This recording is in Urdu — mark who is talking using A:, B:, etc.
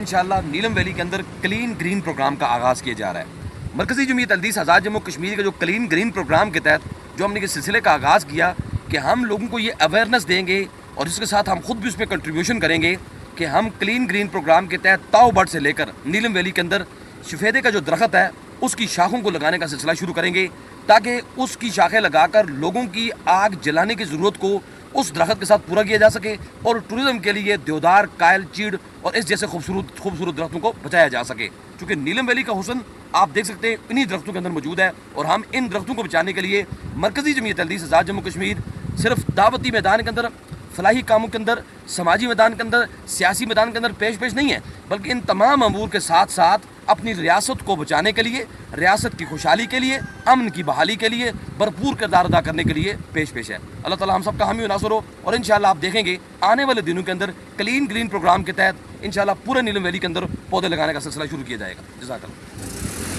A: انشاءاللہ نیلم ویلی کے اندر کلین گرین پروگرام کا آغاز کیا جا رہا ہے۔ مرکزی جمعیت احمدیہ آزاد جموں کشمیر کا جو کلین گرین پروگرام کے تحت جو ہم نے اس سلسلے کا آغاز کیا کہ ہم لوگوں کو یہ اویئرنیس دیں گے اور اس کے ساتھ ہم خود بھی اس میں کنٹریبیوشن کریں گے کہ ہم کلین گرین پروگرام کے تحت تاؤ بٹ سے لے کر نیلم ویلی کے اندر سفیدے کا جو درخت ہے اس کی شاخوں کو لگانے کا سلسلہ شروع کریں گے تاکہ اس کی شاخیں لگا کر لوگوں کی آگ جلانے کی ضرورت کو اس درخت کے ساتھ پورا کیا جا سکے اور ٹورزم کے لیے دیودار، کائل، چیڑ اور اس جیسے خوبصورت درختوں کو بچایا جا سکے، چونکہ نیلم ویلی کا حسن آپ دیکھ سکتے ہیں انہی درختوں کے اندر موجود ہے۔ اور ہم ان درختوں کو بچانے کے لیے مرکزی جمعیت احمدیہ آزاد جموں کشمیر صرف دعوتی میدان کے اندر، فلاحی کاموں کے اندر، سماجی میدان کے اندر، سیاسی میدان کے اندر پیش نہیں ہے، بلکہ ان تمام امور کے ساتھ ساتھ اپنی ریاست کو بچانے کے لیے، ریاست کی خوشحالی کے لیے، امن کی بحالی کے لیے بھرپور کردار ادا کرنے کے لیے پیش ہے۔ اللہ تعالیٰ ہم سب کا حامی و ناصر ہو، اور انشاءاللہ آپ دیکھیں گے آنے والے دنوں کے اندر کلین گرین پروگرام کے تحت انشاءاللہ پورے نیلم ویلی کے اندر پودے لگانے کا سلسلہ شروع کیا جائے گا۔ جزاک اللہ۔